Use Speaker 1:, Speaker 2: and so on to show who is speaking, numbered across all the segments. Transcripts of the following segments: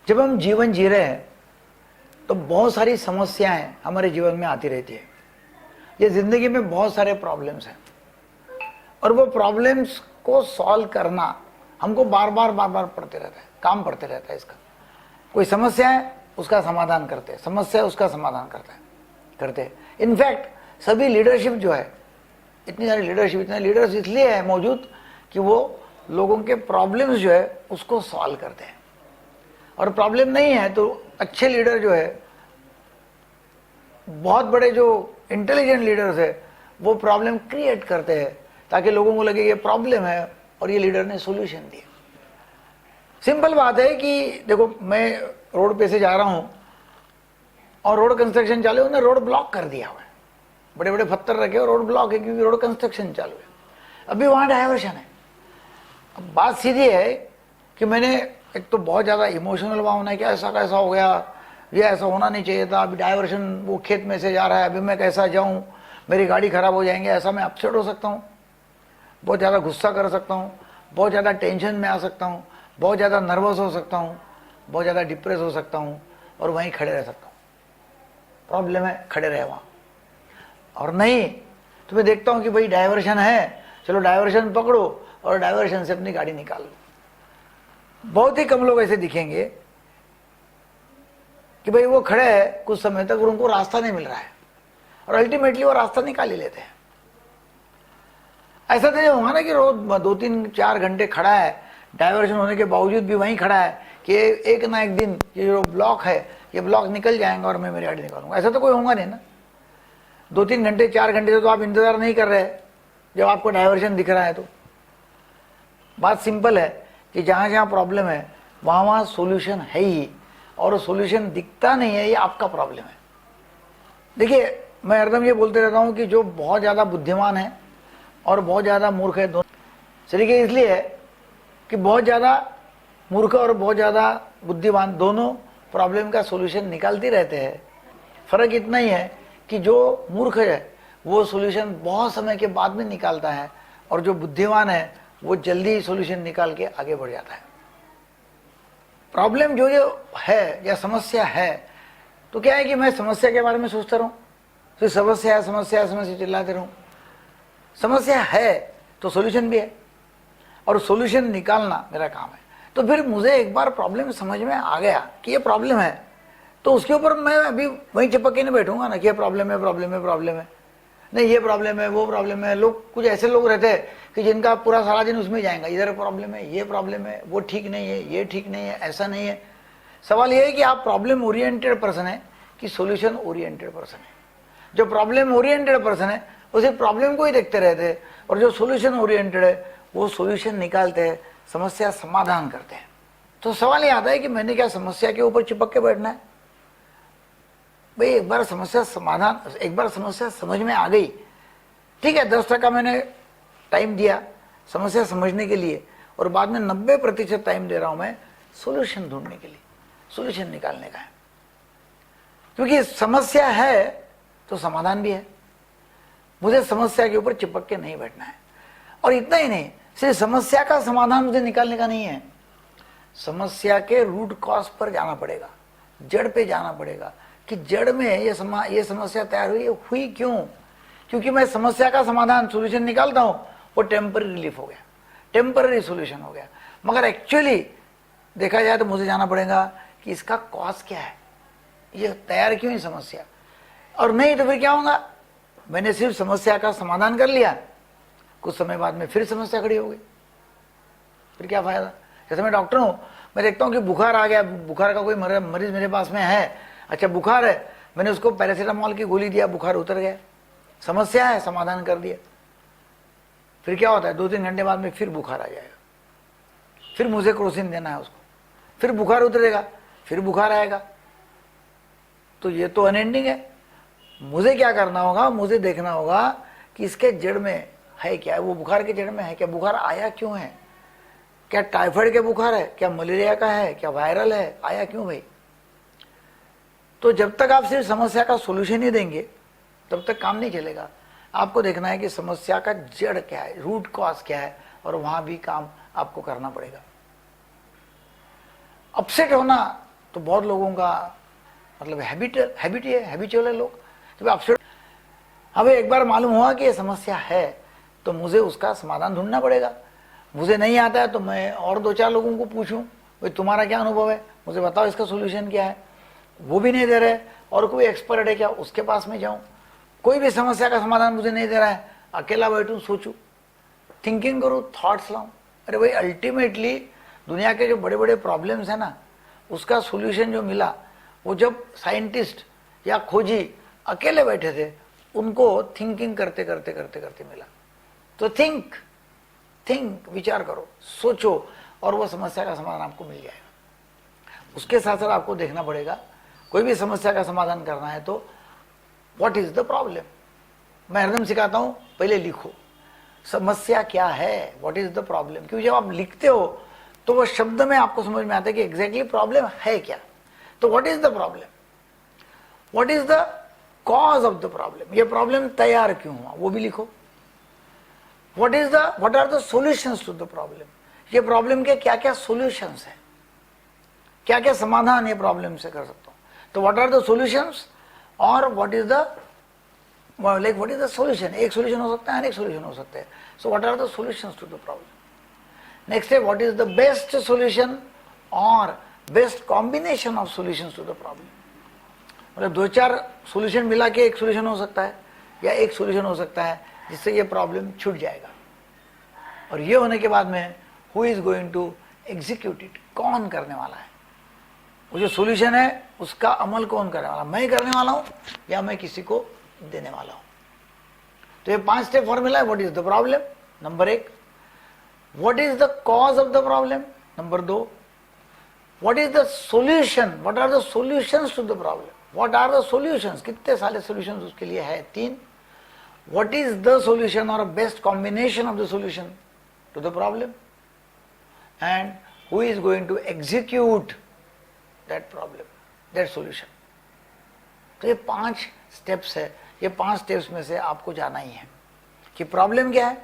Speaker 1: जब हम जीवन जी रहे हैं तो बहुत सारी समस्याएं हमारे जीवन में आती रहती है। ये जिंदगी में बहुत सारे प्रॉब्लम्स हैं और वो प्रॉब्लम्स को सॉल्व करना हमको बार बार पड़ते रहता है, काम पड़ते रहता है। इसका कोई समस्या है उसका समाधान करते हैं, समस्या है उसका समाधान करते हैं। इनफैक्ट सभी लीडरशिप जो है, इतनी सारी लीडरशिप, इतने लीडर्स इसलिए है मौजूद कि वो लोगों के प्रॉब्लम्स जो है उसको सॉल्व करते हैं। और प्रॉब्लम नहीं है तो अच्छे लीडर जो है, बहुत बड़े जो इंटेलिजेंट लीडर्स है, वो प्रॉब्लम क्रिएट करते हैं ताकि लोगों को लगे ये प्रॉब्लम है और ये लीडर ने सॉल्यूशन दिया। सिंपल बात है कि देखो, मैं रोड पे से जा रहा हूं और रोड कंस्ट्रक्शन चालू है, उन्होंने रोड ब्लॉक कर दिया हुआ है, बड़े बड़े पत्थर रखे और रोड ब्लॉक है क्योंकि रोड कंस्ट्रक्शन चालू है। अभी वहां डायवर्शन है। अब बात सीधी है कि मैंने एक तो बहुत ज़्यादा इमोशनल भावना है कि ऐसा कैसा हो गया, ये ऐसा होना नहीं चाहिए था, अभी डाइवर्शन वो खेत में से जा रहा है, अभी मैं कैसा जाऊं, मेरी गाड़ी खराब हो जाएंगे, ऐसा मैं अपसेट हो सकता हूं, बहुत ज़्यादा गुस्सा कर सकता हूं, बहुत ज़्यादा टेंशन में आ सकता हूं, बहुत ज़्यादा नर्वस हो सकता हूं, बहुत ज़्यादा डिप्रेस हो सकता हूं और वहीं खड़े रह सकता हूँ। प्रॉब्लम है, खड़े रहे वहाँ। और नहीं तो मैं देखता हूँ कि भाई डाइवर्शन है, चलो डाइवर्शन पकड़ो और डाइवर्शन से अपनी गाड़ी निकाल लो। बहुत ही कम लोग ऐसे दिखेंगे कि भाई वो खड़े हैं कुछ समय तक और उनको रास्ता नहीं मिल रहा है और अल्टीमेटली वो रास्ता निकाल ही लेते हैं। ऐसा तो नहीं होगा ना कि रोज 2-3-4 घंटे खड़ा है, डाइवर्शन होने के बावजूद भी वहीं खड़ा है कि एक ना एक दिन ये जो ब्लॉक है ये ब्लॉक निकल जाएंगे और मैं मेरी गाड़ी निकालूंगा। ऐसा तो कोई होगा नहीं ना। 2-3 घंटे 4 घंटे से तो आप इंतजार नहीं कर रहे जब आपको डाइवर्शन दिख रहा है। तो बात सिंपल है कि जहाँ जहाँ प्रॉब्लम है वहाँ वहाँ सोल्यूशन है ही, और सोल्यूशन दिखता नहीं है, ये आपका प्रॉब्लम है। देखिए, मैं हरदम ये बोलते रहता हूँ कि जो बहुत ज़्यादा बुद्धिमान है और बहुत ज़्यादा मूर्ख है, दोनों तरीके इसलिए है कि बहुत ज़्यादा मूर्ख और बहुत ज़्यादा बुद्धिमान दोनों प्रॉब्लम का सोल्यूशन निकालते रहते हैं। फ़र्क इतना ही है कि जो मूर्ख है वो सोल्यूशन बहुत समय के बाद में निकालता है और जो बुद्धिमान है वो जल्दी सोल्यूशन निकाल के आगे बढ़ जाता है। प्रॉब्लम जो है या समस्या है तो क्या है कि मैं समस्या के बारे में सोचता रहूं, तो समस्या है समस्या है समस्या चिल्लाते रहूं। समस्या है तो सोल्यूशन भी है और सोल्यूशन निकालना मेरा काम है। तो फिर मुझे एक बार प्रॉब्लम समझ में आ गया कि ये प्रॉब्लम है, तो उसके ऊपर मैं अभी वहीं चिपक के नहीं बैठूंगा ना कि ये प्रॉब्लम है प्रॉब्लम है प्रॉब्लम है, नहीं ये प्रॉब्लम है वो प्रॉब्लम है। लोग कुछ ऐसे लोग रहते हैं कि जिनका पूरा सारा दिन उसमें जाएगा, इधर प्रॉब्लम है, ये प्रॉब्लम है, वो ठीक नहीं है, ये ठीक नहीं है, ऐसा नहीं है। सवाल ये है कि आप प्रॉब्लम ओरिएंटेड पर्सन है कि सॉल्यूशन ओरिएंटेड पर्सन है। जो प्रॉब्लम ओरिएंटेड पर्सन है वो सिर्फ प्रॉब्लम को ही देखते रहते हैं और जो सॉल्यूशन ओरिएंटेड है वो सॉल्यूशन निकालते हैं, समस्या समाधान करते हैं। तो सवाल ये आता है कि मैंने क्या समस्या के ऊपर चिपक के बैठना है? भाई एक बार समस्या समझ में आ गई, ठीक है, 10% मैंने टाइम दिया समस्या समझने के लिए और बाद में 90% टाइम दे रहा हूं मैं सॉल्यूशन ढूंढने के लिए, सॉल्यूशन निकालने का है। क्योंकि समस्या है तो समाधान भी है। मुझे समस्या के ऊपर चिपक के नहीं बैठना है। और इतना ही नहीं, सिर्फ समस्या का समाधान मुझे निकालने का नहीं है, समस्या के रूट कॉज पर जाना पड़ेगा, जड़ पे जाना पड़ेगा कि जड़ में ये समस्या तैयार हुई क्यों? क्योंकि मैं समस्या का समाधान सॉल्यूशन निकालता हूं, वो टेम्पररी रिलीफ हो गया, टेम्पररी सॉल्यूशन हो गया। मगर एक्चुअली देखा जाए तो मुझे जाना पड़ेगा कि इसका कॉज क्या है, ये तैयार क्यों है समस्या। और नहीं तो फिर क्या होगा, मैंने सिर्फ समस्या का समाधान कर लिया, कुछ समय बाद में फिर समस्या खड़ी हो गई, फिर क्या फायदा। जैसे मैं डॉक्टर हूं, मैं देखता हूं कि बुखार आ गया, बुखार का कोई मरीज मेरे पास में है, अच्छा बुखार है, मैंने उसको पैरासीटामोल की गोली दिया, बुखार उतर गया, समस्या है समाधान कर दिया। फिर क्या होता है, 2-3 घंटे बाद में फिर बुखार आ जाएगा, फिर मुझे क्रोसिन देना है उसको, फिर बुखार उतरेगा, फिर बुखार आएगा। तो ये तो अनएंडिंग है। मुझे क्या करना होगा, मुझे देखना होगा कि इसके जड़ में है क्या है, वो बुखार के जड़ में है क्या, बुखार आया क्यों है, क्या टाइफाइड के बुखार है, क्या मलेरिया का है, क्या वायरल है, आया क्यों भाई। तो जब तक आप सिर्फ समस्या का सॉल्यूशन ही देंगे तब तक काम नहीं चलेगा। आपको देखना है कि समस्या का जड़ क्या है, रूट कॉज क्या है, और वहां भी काम आपको करना पड़ेगा। अपसेट होना तो बहुत लोगों का मतलब हैबिचुअल है लोग। जब आपसे अब एक बार मालूम हुआ कि ये समस्या है तो मुझे उसका समाधान ढूंढना पड़ेगा। मुझे नहीं आता है तो मैं और 2-4 लोगों को पूछूं, भाई तुम्हारा क्या अनुभव है, मुझे बताओ इसका सोल्यूशन क्या है। वो भी नहीं दे रहे, और कोई एक्सपर्ट है क्या उसके पास में जाऊं। कोई भी समस्या का समाधान मुझे नहीं दे रहा है, अकेला बैठूं सोचूं, थिंकिंग करूं, थॉट्स लाऊं। अरे भाई अल्टीमेटली दुनिया के जो बड़े बड़े प्रॉब्लम्स है ना, उसका सोल्यूशन जो मिला वो जब साइंटिस्ट या खोजी अकेले बैठे थे, उनको थिंकिंग करते करते करते करते मिला। तो थिंक विचार करो, सोचो, और वो समस्या का समाधान आपको मिल जाएगा। उसके साथ साथ आपको देखना पड़ेगा, कोई भी समस्या का समाधान करना है तो व्हाट इज द प्रॉब्लम। मैं हरदम सिखाता हूं, पहले लिखो समस्या क्या है, व्हाट इज द प्रॉब्लम। क्योंकि जब आप लिखते हो तो वो शब्द में आपको समझ में आता है कि एग्जैक्टली प्रॉब्लम है क्या। तो what is the problem, what is the cause of the problem, ये प्रॉब्लम तैयार क्यों हुआ वो भी लिखो। What are the solutions to the problem, ये प्रॉब्लम के क्या क्या सॉल्यूशंस है, क्या क्या समाधान ये प्रॉब्लम से कर सकता हूं। तो व्हाट आर द सॉल्यूशंस, और व्हाट इज द सॉल्यूशन। एक सॉल्यूशन हो सकता है, अनेक सॉल्यूशन हो सकते हैं। So what are the solutions to the problem. Next है what is the best solution और best combination of solutions to the problem. मतलब 2-4 सॉल्यूशन मिला के एक सॉल्यूशन हो सकता है, या एक सॉल्यूशन हो सकता है जिससे ये प्रॉब्लम छूट जाएगा। और ये होने के बाद में who is going to execute it, कौन करने वाला है। वो जो सॉल्यूशन है उसका अमल कौन करने वाला, मैं करने वाला हूं या मैं किसी को देने वाला हूं। तो ये 5 स्टेप फॉर्मूला है। What is the problem, number 1। What is the cause of the problem, number 2। What is the solution, what are the solutions to the problem, what are the solutions, कितने सारे सॉल्यूशंस उसके लिए है, 3। What is the solution और best combination of the solution to the problem, and who is going to execute that problem, that solution. तो ये 5 steps है। ये 5 स्टेप्स में से आपको जाना ही है कि प्रॉब्लम क्या है,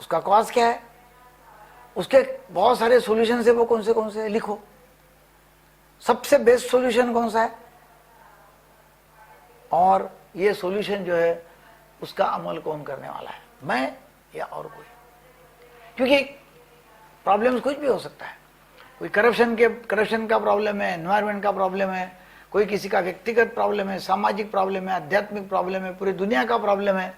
Speaker 1: उसका कॉज क्या है, उसके बहुत सारे सॉल्यूशन है, वो कौन से है लिखो। सबसे बेस्ट सॉल्यूशन कौन सा है, और ये सॉल्यूशन जो है उसका अमल कौन करने वाला है, मैं या और कोई। क्योंकि प्रॉब्लम्स कुछ भी हो सकता है। कोई करप्शन का प्रॉब्लम है, एनवायरमेंट का प्रॉब्लम है, कोई किसी का व्यक्तिगत प्रॉब्लम है, सामाजिक प्रॉब्लम है, आध्यात्मिक प्रॉब्लम है, पूरी दुनिया का प्रॉब्लम है।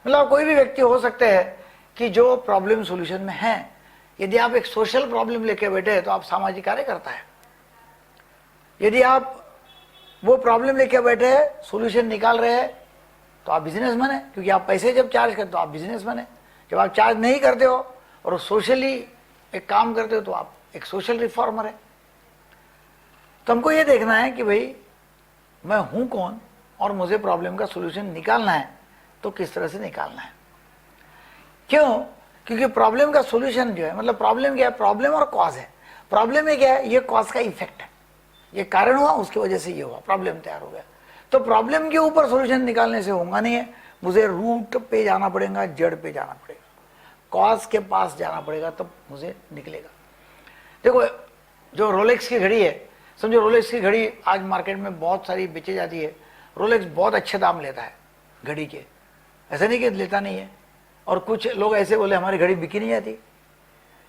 Speaker 1: मतलब कोई भी व्यक्ति हो सकते हैं कि जो प्रॉब्लम सॉल्यूशन में है। यदि आप एक सोशल प्रॉब्लम लेके बैठे हैं तो आप सामाजिक कार्य करता है। यदि आप वो प्रॉब्लम लेके बैठे हैं, सॉल्यूशन निकाल रहे हैं, तो आप बिजनेसमैन है। क्योंकि आप पैसे जब चार्ज करते हो आप बिजनेसमैन है। जब आप चार्ज नहीं करते हो और सोशली एक काम करते हो तो आप एक सोशल रिफॉर्मर है। तो हमको ये देखना है कि भाई मैं हूं कौन और मुझे प्रॉब्लम का सॉल्यूशन निकालना है तो किस तरह से निकालना है। क्यों, क्योंकि प्रॉब्लम का सॉल्यूशन जो है, मतलब प्रॉब्लम क्या है, प्रॉब्लम और कॉज है। प्रॉब्लम में क्या है, ये कॉज का इफेक्ट है, ये कारण हुआ उसकी वजह से ये हुआ, प्रॉब्लम तैयार हो गया। तो प्रॉब्लम के ऊपर सॉल्यूशन निकालने से होगा नहीं है, मुझे रूट पे जाना पड़ेगा, जड़ पे जाना पड़ेगा, कॉज के पास जाना पड़ेगा, तब मुझे निकलेगा। देखो जो रोलेक्स की घड़ी है, समझो रोलेक्स की घड़ी आज मार्केट में बहुत सारी बेची जाती है। रोलेक्स बहुत अच्छे दाम लेता है घड़ी के, ऐसा नहीं कि लेता नहीं है। और कुछ लोग ऐसे बोले हमारी घड़ी बिकी नहीं जाती।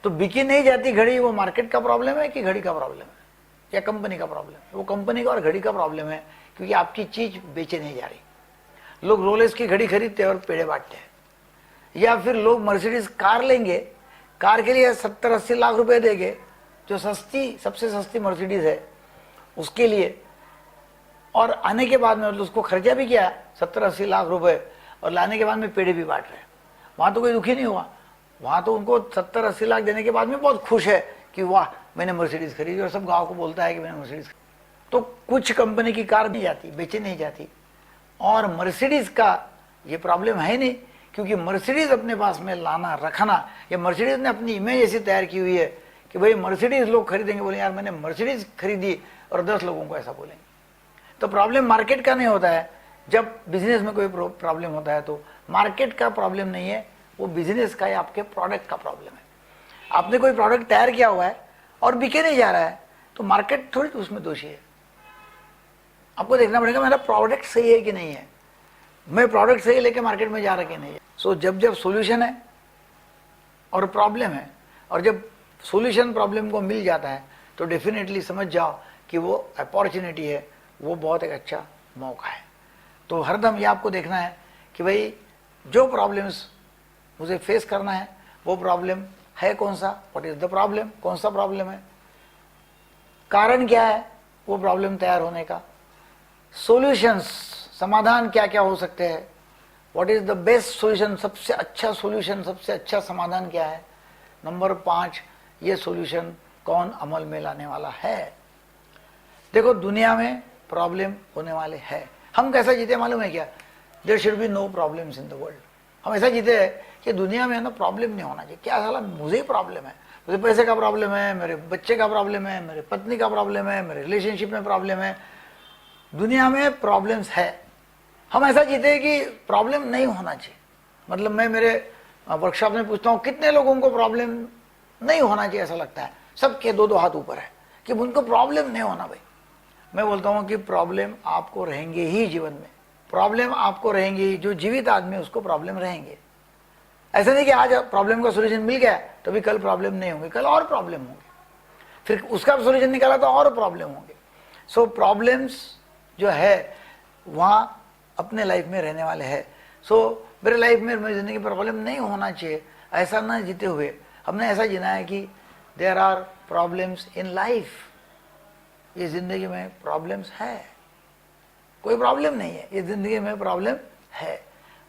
Speaker 1: तो बिकी नहीं जाती घड़ी, वो मार्केट का प्रॉब्लम है कि घड़ी का प्रॉब्लम है या कंपनी का प्रॉब्लम है? वो कंपनी का और घड़ी का प्रॉब्लम है, क्योंकि आपकी चीज बेचे नहीं जा रही। लोग रोलेक्स की घड़ी खरीदते हैं और पेड़े बांटते हैं। या फिर लोग मर्सिडीज कार लेंगे, कार के लिए 70-80 लाख रुपए देंगे, जो सस्ती सबसे सस्ती मर्सिडीज है उसके लिए, और आने के बाद में उसको खर्चा भी किया 70-80 लाख रुपए, और लाने के बाद में पेड़े भी बांट रहे हैं। वहां तो कोई दुखी नहीं हुआ, वहां तो उनको 70-80 लाख देने के बाद में बहुत खुश है कि वाह मैंने मर्सिडीज खरीदी, और सब गांव को बोलता है कि मैंने मर्सिडीज। तो कुछ कंपनी की कार नहीं जाती, बेची नहीं जाती, और मर्सिडीज का ये प्रॉब्लम है नहीं, क्योंकि मर्सिडीज अपने पास में लाना रखना, ये मर्सिडीज ने अपनी इमेज ऐसी तैयार की हुई है कि भाई मर्सिडीज लोग खरीदेंगे, बोले यार मैंने मर्सिडीज खरीदी, और 10 लोगों को ऐसा बोलेंगे। तो प्रॉब्लम मार्केट का नहीं होता है। जब बिजनेस में कोई प्रॉब्लम होता है तो मार्केट का प्रॉब्लम नहीं है, वो बिजनेस का या आपके प्रोडक्ट का प्रॉब्लम है। आपने कोई प्रोडक्ट तैयार किया हुआ है और बिके नहीं जा रहा है, तो मार्केट थोड़ी तो उसमें दोषी है। आपको देखना पड़ेगा मेरा प्रोडक्ट सही है कि नहीं है, मैं प्रोडक्ट सही लेके मार्केट में जा रहा कि नहीं है। सो जब सॉल्यूशन है और प्रॉब्लम है, और जब सॉल्यूशन प्रॉब्लम को मिल जाता है तो डेफिनेटली समझ जाओ कि वो अपॉर्चुनिटी है, वो बहुत एक अच्छा मौका है। तो हरदम ये आपको देखना है कि भाई जो प्रॉब्लम्स मुझे फेस करना है वो प्रॉब्लम है कौन सा, व्हाट इज द प्रॉब्लम, कौन सा प्रॉब्लम है, कारण क्या है वो प्रॉब्लम तैयार होने का, सॉल्यूशंस समाधान क्या क्या हो सकते हैं, what is the best solution, सबसे अच्छा सॉल्यूशन, सबसे अच्छा समाधान क्या है, नंबर 5 ये सॉल्यूशन कौन अमल में लाने वाला है। देखो दुनिया में प्रॉब्लम होने वाले हैं, हम कैसा जीते मालूम है क्या, there should be no problems in the world. हम ऐसा जीते हैं कि दुनिया में ना प्रॉब्लम नहीं होना चाहिए। क्या साला मुझे ही प्रॉब्लम है, मुझे पैसे का प्रॉब्लम है, मेरे बच्चे का प्रॉब्लम है, मेरे पत्नी का प्रॉब्लम है, मेरे रिलेशनशिप में प्रॉब्लम है, दुनिया में प्रॉब्लम्स है। हम ऐसा जीते हैं कि प्रॉब्लम नहीं होना चाहिए। मतलब मैं मेरे वर्कशॉप में पूछता हूँ कितने लोगों को प्रॉब्लम नहीं होना चाहिए, ऐसा लगता है सबके 2-2 हाथ ऊपर है कि उनको प्रॉब्लम नहीं होना। भाई मैं बोलता हूँ कि प्रॉब्लम आपको रहेंगे ही जीवन में, प्रॉब्लम आपको रहेंगी, जो जीवित आदमी उसको प्रॉब्लम रहेंगे। ऐसा नहीं कि आज प्रॉब्लम का सॉल्यूशन मिल गया तो भी कल प्रॉब्लम नहीं होंगे, कल और प्रॉब्लम होंगे, फिर उसका सॉल्यूशन निकाला तो और प्रॉब्लम होंगे। सो प्रॉब्लम्स जो है वहाँ अपने लाइफ में रहने वाले हैं। सो मेरे लाइफ में मेरी जिंदगी प्रॉब्लम नहीं होना चाहिए, ऐसा ना जीते हुए हमने ऐसा जीना है कि there are problems in life, ये जिंदगी में प्रॉब्लम्स है, कोई प्रॉब्लम नहीं है, ये जिंदगी में प्रॉब्लम है,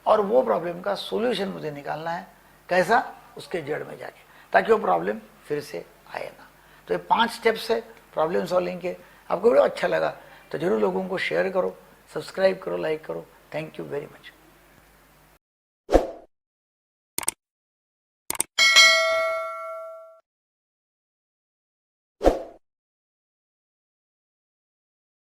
Speaker 1: और वो प्रॉब्लम का सॉल्यूशन मुझे निकालना है। कैसा, उसके जड़ में जाके, ताकि वो प्रॉब्लम फिर से आए ना। तो ये 5 स्टेप्स है प्रॉब्लम सॉल्विंग के। आपको वीडियो अच्छा लगा तो जरूर लोगों को शेयर करो, सब्सक्राइब करो, लाइक करो। Thank you very much.